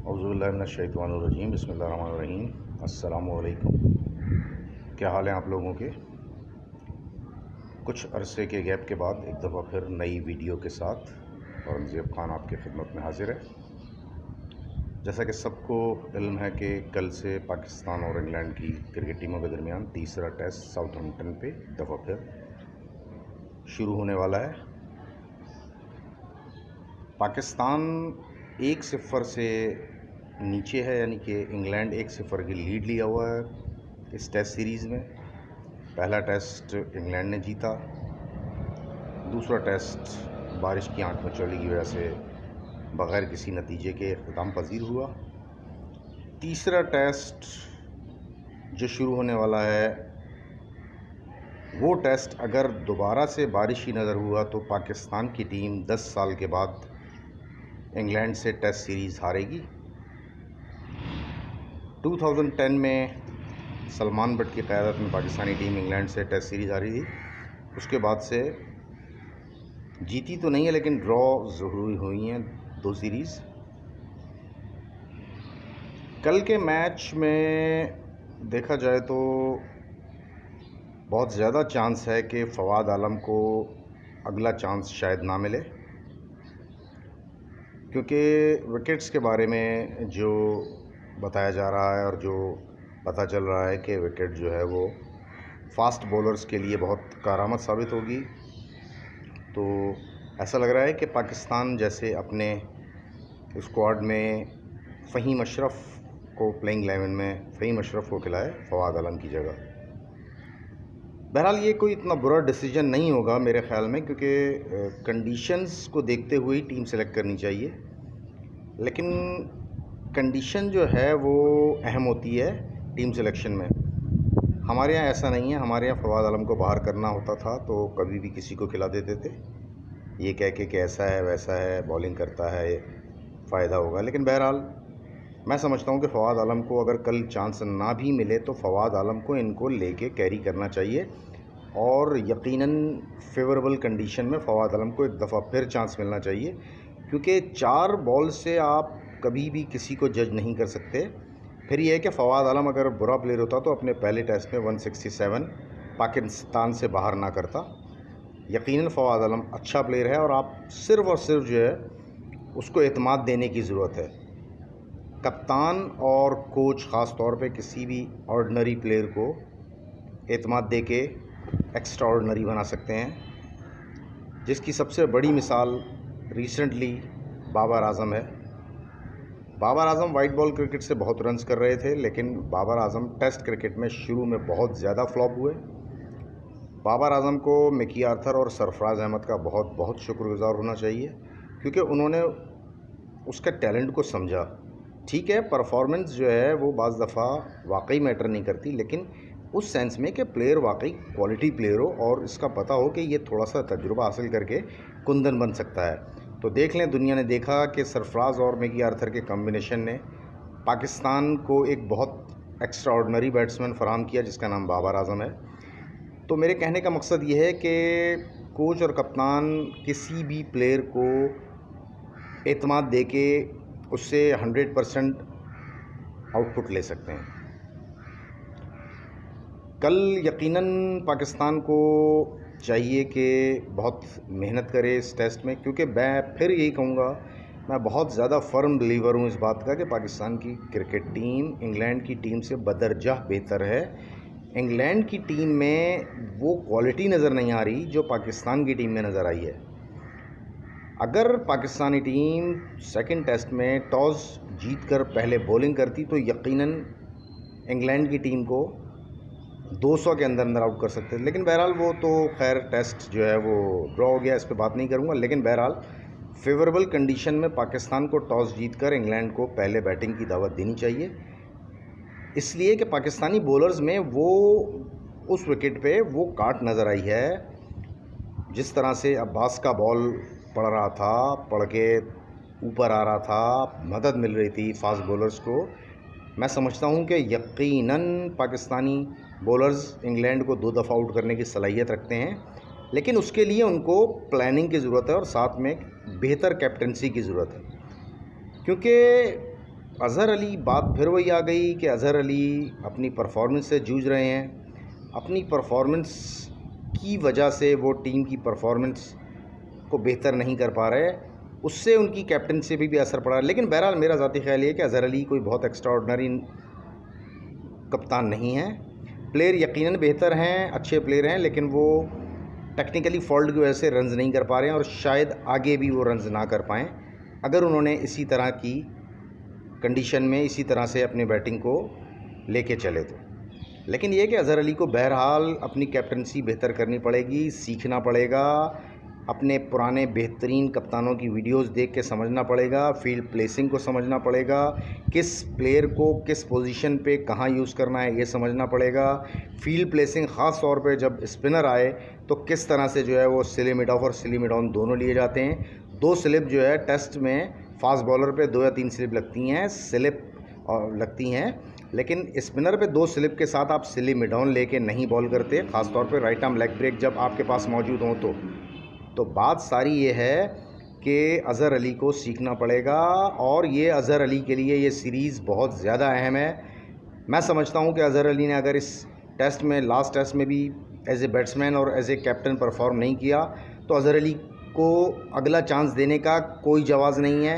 औज़ुबिल्लाहिमिनश्शैतानिर्रजीम बिस्मिल्लाहिर्रहमानिर्रहीम। अस्सलामुअलैकुम। क्या हाल है आप लोगों के? कुछ अरसे के गैप के बाद एक दफ़ा फिर नई वीडियो के साथ औरंगज़ेब ख़ान आपकी खिदमत में हाज़िर है। जैसा कि सबको इल्म है कि कल से पाकिस्तान और इंग्लैंड की क्रिकेट टीमों के दरमियान तीसरा टेस्ट साउथहैम्पटन पे एक दफ़ा फिर शुरू होने वाला है। पाकिस्तान 1-0 से नीचे है, यानी कि इंग्लैंड 1-0 की लीड लिया हुआ है इस टेस्ट सीरीज़ में। पहला टेस्ट इंग्लैंड ने जीता, दूसरा टेस्ट बारिश की आंख मचौली की वजह से बग़ैर किसी नतीजे के इख्तिताम पजीर हुआ। तीसरा टेस्ट जो शुरू होने वाला है वो टेस्ट अगर दोबारा से बारिश ही नज़र हुआ तो पाकिस्तान की टीम 10 साल के बाद इंग्लैंड से टेस्ट सीरीज़ हारेगी। 2010 में सलमान बट की क़यादत में पाकिस्तानी टीम इंग्लैंड से टेस्ट सीरीज़ हारी थी। उसके बाद से जीती तो नहीं है, लेकिन ड्रॉ ज़रूर हुई हैं 2 सीरीज़। कल के मैच में देखा जाए तो बहुत ज़्यादा चांस है कि फ़वाद आलम को अगला चांस शायद ना मिले, क्योंकि विकेट्स के बारे में जो बताया जा रहा है और जो पता चल रहा है कि विकेट जो है वो फास्ट बॉलर्स के लिए बहुत कारआमद साबित होगी। तो ऐसा लग रहा है कि पाकिस्तान जैसे अपने स्क्वाड में फ़हीम अशरफ को प्लेइंग 11 में फ़हीम अशरफ को खिलाए फ़वाद आलम की जगह। बहरहाल ये कोई इतना बुरा डिसीजन नहीं होगा मेरे ख़्याल में, क्योंकि कंडीशंस को देखते हुए ही टीम सेलेक्ट करनी चाहिए। लेकिन कंडीशन जो है वो अहम होती है टीम सिलेक्शन में। हमारे यहाँ ऐसा नहीं है। हमारे यहाँ फ़वाद आलम को बाहर करना होता था तो कभी भी किसी को खिला देते थे, ये कह के कि ऐसा है वैसा है, बॉलिंग करता है, फ़ायदा होगा। लेकिन बहरहाल मैं समझता हूँ कि फ़वाद आलम को अगर कल चांस ना भी मिले तो फ़वाद आलम को इनको लेके कैरी करना चाहिए, और यकीनन फेवरेबल कंडीशन में फ़वाद आलम को एक दफ़ा फिर चांस मिलना चाहिए, क्योंकि 4 बॉल से आप कभी भी किसी को जज नहीं कर सकते। फिर यह है कि फ़वाद आलम अगर बुरा प्लेयर होता तो अपने पहले टेस्ट में 167 पाकिस्तान से बाहर ना करता। यकीनन फ़वाद आलम अच्छा प्लेयर है और आप सिर्फ़ और सिर्फ जो है उसको एतमाद देने की ज़रूरत है। कप्तान और कोच ख़ास तौर पे किसी भी ऑर्डिनरी प्लेयर को एतमाद दे के एक्स्ट्रा ऑर्डिनरी बना सकते हैं, जिसकी सबसे बड़ी मिसाल रिसेंटली बाबर आज़म है। बाबर आज़म वाइट बॉल क्रिकेट से बहुत रन्स कर रहे थे, लेकिन बाबर आज़म टेस्ट क्रिकेट में शुरू में बहुत ज़्यादा फ्लॉप हुए। बाबर आज़म को मिकी आर्थर और सरफराज अहमद का बहुत बहुत शुक्रगुज़ार होना चाहिए, क्योंकि उन्होंने उसके टैलेंट को समझा। ठीक है, परफॉर्मेंस जो है वो बाज़ दफ़ा वाकई मैटर नहीं करती, लेकिन उस सेंस में कि प्लेयर वाकई क्वालिटी प्लेयर हो और इसका पता हो कि ये थोड़ा सा तजुर्बा हासिल करके कुंदन बन सकता है। तो देख लें, दुनिया ने देखा कि सरफराज और मिकी आर्थर के कॉम्बिनेशन ने पाकिस्तान को एक बहुत एक्स्ट्रा ऑर्डिनरी बैट्समैन फराहम किया जिसका नाम बाबर आज़म है। तो मेरे कहने का मकसद ये है कि कोच और कप्तान किसी भी प्लेयर को एतमाद दे के उससे 100% आउटपुट ले सकते हैं। कल यकीनन पाकिस्तान को चाहिए कि बहुत मेहनत करे इस टेस्ट में, क्योंकि मैं फिर यही कहूँगा, मैं बहुत ज़्यादा फर्म बिलीवर हूँ इस बात का कि पाकिस्तान की क्रिकेट टीम इंग्लैंड की टीम से बदरजाह बेहतर है। इंग्लैंड की टीम में वो क्वालिटी नज़र नहीं आ रही जो पाकिस्तान की टीम में नज़र आई है। अगर पाकिस्तानी टीम सेकंड टेस्ट में टॉस जीतकर पहले बॉलिंग करती तो यकीनन इंग्लैंड की टीम को 200 के अंदर आउट कर सकते थे। लेकिन बहरहाल वो तो खैर टेस्ट जो है वो ड्रॉ हो गया, इस पर बात नहीं करूँगा। लेकिन बहरहाल फेवरेबल कंडीशन में पाकिस्तान को टॉस जीतकर इंग्लैंड को पहले बैटिंग की दावत देनी चाहिए, इसलिए कि पाकिस्तानी बॉलर्स में वो उस विकेट पे वो काट नज़र आई है। जिस तरह से अब्बास का बॉल पड़ रहा था, पड़ के ऊपर आ रहा था, मदद मिल रही थी फास्ट बॉलर्स को, मैं समझता हूं कि यकीनन पाकिस्तानी बॉलर्स इंग्लैंड को 2 दफ़ा आउट करने की सलाहियत रखते हैं। लेकिन उसके लिए उनको प्लानिंग की ज़रूरत है और साथ में बेहतर कैप्टनसी की ज़रूरत है, क्योंकि अज़हर अली, बात फिर वही आ गई कि अज़हर अली अपनी परफॉर्मेंस से जूझ रहे हैं। अपनी परफॉर्मेंस की वजह से वो टीम की परफॉर्मेंस को बेहतर नहीं कर पा रहे, उससे उनकी कैप्टनसी पे भी असर पड़ा। लेकिन बहरहाल मेरा ज़ाती ख्याल ये है कि अज़हर अली कोई बहुत एक्स्ट्राऑर्डिनरी कप्तान नहीं है। प्लेयर यकीनन बेहतर हैं, अच्छे प्लेयर हैं, लेकिन वो टेक्निकली फॉल्ट की वजह से रन्स नहीं कर पा रहे हैं और शायद आगे भी वो रन्स ना कर पाएँ अगर उन्होंने इसी तरह की कंडीशन में इसी तरह से अपनी बैटिंग को लेके चले तो। लेकिन ये कि अज़हर अली को बहरहाल अपनी कैप्टनसी बेहतर करनी पड़ेगी, सीखना पड़ेगा, अपने पुराने बेहतरीन कप्तानों की वीडियोस देख के समझना पड़ेगा, फील्ड प्लेसिंग को समझना पड़ेगा, किस प्लेयर को किस पोजीशन पे कहाँ यूज़ करना है ये समझना पड़ेगा। फील्ड प्लेसिंग ख़ास तौर पे जब स्पिनर आए तो किस तरह से जो है वो सिली मिड ऑफ और सिली मिड ऑन दोनों लिए जाते हैं। 2 स्लिप जो है टेस्ट में फास्ट बॉलर पे 2 या 3 स्लिप लगती हैं, स्लिप और लगती हैं, लेकिन स्पिनर पे 2 स्लिप के साथ आप सिली मिड ऑन लेके नहीं बॉल करते, ख़ास तौर पे राइट आर्म लेग ब्रेक जब आपके पास मौजूद हो तो बात सारी ये है कि अज़हर अली को सीखना पड़ेगा और ये अज़हर अली के लिए ये सीरीज़ बहुत ज़्यादा अहम है। मैं समझता हूँ कि अज़हर अली ने अगर इस टेस्ट में, लास्ट टेस्ट में भी एज ए बैट्समैन और एज ए कैप्टन परफॉर्म नहीं किया तो अज़हर अली को अगला चांस देने का कोई जवाज़ नहीं है।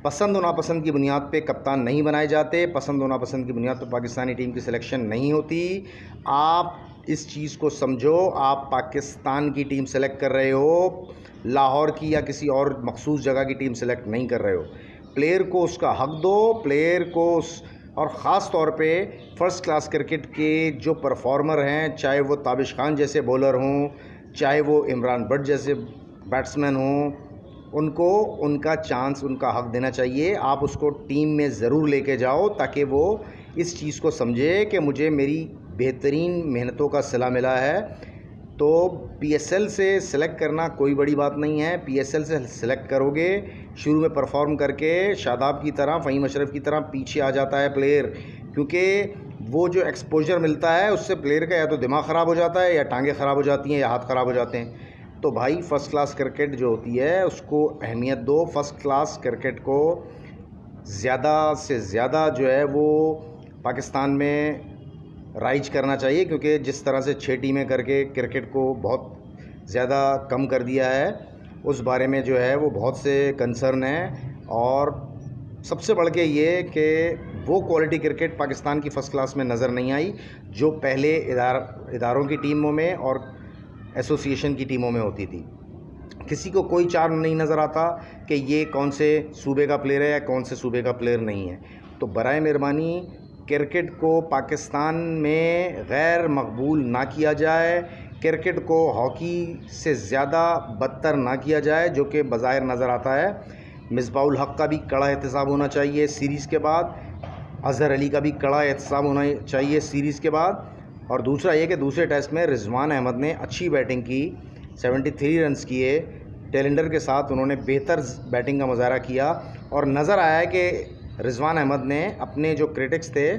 पसंद और नापसंद की बुनियाद पे कप्तान नहीं बनाए जाते, पसंद और नापसंद की बुनियाद पर पाकिस्तानी टीम की सिलेक्शन नहीं होती। आप इस चीज़ को समझो, आप पाकिस्तान की टीम सेलेक्ट कर रहे हो, लाहौर की या किसी और मखसूस जगह की टीम सेलेक्ट नहीं कर रहे हो। प्लेयर को उसका हक दो, प्लेयर को और ख़ास तौर पे फ़र्स्ट क्लास क्रिकेट के जो परफॉर्मर हैं, चाहे वो ताबिश खान जैसे बॉलर हों, चाहे वो इमरान भट्ट जैसे बैट्समैन हों, उनको उनका चांस, उनका हक देना चाहिए। आप उसको टीम में ज़रूर लेके जाओ ताकि वो इस चीज़ को समझे कि मुझे मेरी बेहतरीन मेहनतों का सिला मिला है। तो पीएसएल से सिलेक्ट करना कोई बड़ी बात नहीं है। पीएसएल से सिलेक्ट करोगे, शुरू में परफॉर्म करके शादाब की तरह, फ़हीम अशरफ की तरह पीछे आ जाता है प्लेयर, क्योंकि वो जो एक्सपोजर मिलता है उससे प्लेयर का या तो दिमाग ख़राब हो जाता है, या टांगें ख़राब हो जाती हैं, या हाथ ख़राब हो जाते हैं। तो भाई फ़र्स्ट क्लास क्रिकेट जो होती है उसको अहमियत दो। फर्स्ट क्लास क्रिकेट को ज़्यादा से ज़्यादा जो है वो पाकिस्तान में राइज करना चाहिए, क्योंकि जिस तरह से 6 टीमें करके क्रिकेट को बहुत ज़्यादा कम कर दिया है, उस बारे में जो है वो बहुत से कंसर्न हैं। और सबसे बढ़ के ये कि वो क्वालिटी क्रिकेट पाकिस्तान की फ़र्स्ट क्लास में नज़र नहीं आई जो पहले इदारों की टीमों में और एसोसिएशन की टीमों में होती थी। किसी को कोई चार्म नहीं नज़र आता कि ये कौन से सूबे का प्लेयर है या कौन से सूबे का प्लेयर नहीं है। तो बराए मेहरबानी क्रिकेट को पाकिस्तान में गैर मकबूल ना किया जाए, क्रिकेट को हॉकी से ज़्यादा बदतर ना किया जाए, जो कि बज़ाहिर नज़र आता है। मिसबाहुल हक़ का भी कड़ा एहतसाब होना चाहिए सीरीज़ के बाद, अज़हर अली का भी कड़ा एहतसाब होना चाहिए सीरीज़ के बाद। और दूसरा ये कि दूसरे टेस्ट में रिजवान अहमद ने अच्छी बैटिंग की, 73 रन्स किए, टेलेंडर के साथ उन्होंने बेहतर बैटिंग का मुज़ाहरा किया और नज़र आया है कि रिजवान अहमद ने अपने जो क्रिटिक्स थे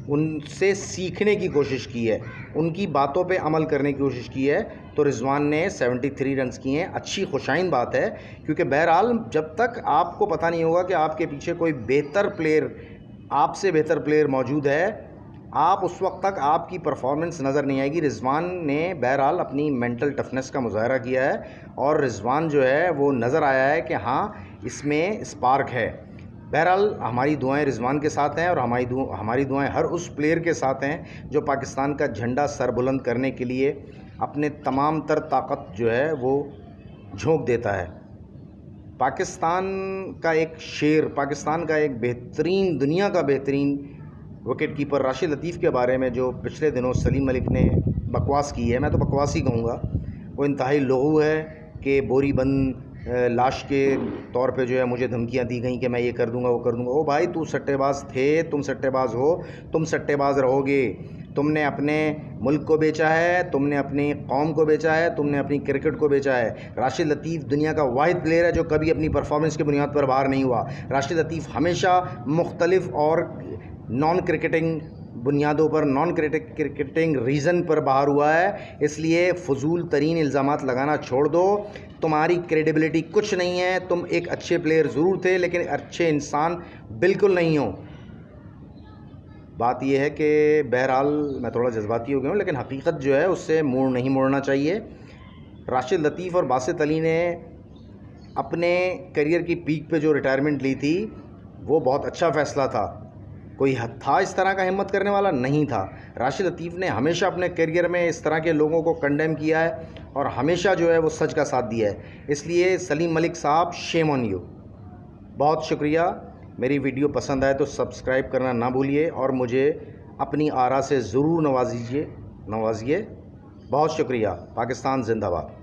उनसे सीखने की कोशिश की है, उनकी बातों पे अमल करने की कोशिश की है। तो रिजवान ने 73 रन्स किए हैं, अच्छी खुशाइन बात है, क्योंकि बहरहाल जब तक आपको पता नहीं होगा कि आपके पीछे कोई बेहतर प्लेयर, आपसे बेहतर प्लेयर मौजूद है, आप उस वक्त तक आपकी परफॉर्मेंस नज़र नहीं आएगी। रिजवान ने बहरहाल अपनी मेंटल टफनेस का मुज़ाहरा किया है और रिजवान जो है वो नज़र आया है कि हाँ इसमें स्पार्क है। बहरहाल हमारी दुआएं रिजवान के साथ हैं और हमारी दुआएं हर उस प्लेयर के साथ हैं जो पाकिस्तान का झंडा सर बुलंद करने के लिए अपने तमाम तर ताकत जो है वो झोंक देता है। पाकिस्तान का एक शेर, पाकिस्तान का एक बेहतरीन, दुनिया का बेहतरीन विकेट कीपर राशिद लतीफ़ के बारे में जो पिछले दिनों सलीम मलिक ने बकवास की है, मैं तो बकवास ही कहूँगा, वो इंतहाई लोगू है कि बोरी बंद लाश के तौर पे जो है मुझे धमकियाँ दी गई कि मैं ये कर दूंगा, वो कर दूंगा। ओ भाई, तू सट्टेबाज थे, तुम सट्टेबाज हो, तुम सट्टेबाज रहोगे। तुमने अपने मुल्क को बेचा है, तुमने अपनी कौम को बेचा है, तुमने अपनी क्रिकेट को बेचा है। राशिद लतीफ़ दुनिया का वाहिद प्लेयर है जो कभी अपनी परफॉर्मेंस की बुनियाद पर बाहर नहीं हुआ। राशिद लतीफ़ हमेशा मुख्तलिफ और नॉन क्रिकेटिंग बुनियादों पर, नॉन क्रिकेटिंग रीज़न पर बाहर हुआ है, इसलिए फजूल तरीन इल्ज़ामात लगाना छोड़ दो। तुम्हारी क्रेडिबिलिटी कुछ नहीं है, तुम एक अच्छे प्लेयर ज़रूर थे लेकिन अच्छे इंसान बिल्कुल नहीं हो। बात यह है कि बहरहाल मैं थोड़ा जज्बाती हो गया हूँ, लेकिन हकीकत जो है उससे नहीं मोड़ना चाहिए। राशिद लतीफ़ और बासित अली ने अपने करियर की पीक पे जो रिटायरमेंट ली थी वो बहुत अच्छा फ़ैसला था। कोई था इस तरह का हिम्मत करने वाला नहीं था। राशिद लतीफ़ ने हमेशा अपने करियर में इस तरह के लोगों को कंडेम किया है और हमेशा जो है वो सच का साथ दिया है। इसलिए सलीम मलिक साहब, शेम ऑन यू। बहुत शुक्रिया। मेरी वीडियो पसंद आए तो सब्सक्राइब करना ना भूलिए और मुझे अपनी आरा से ज़रूर नवाजिए। बहुत शुक्रिया। पाकिस्तान जिंदाबाद।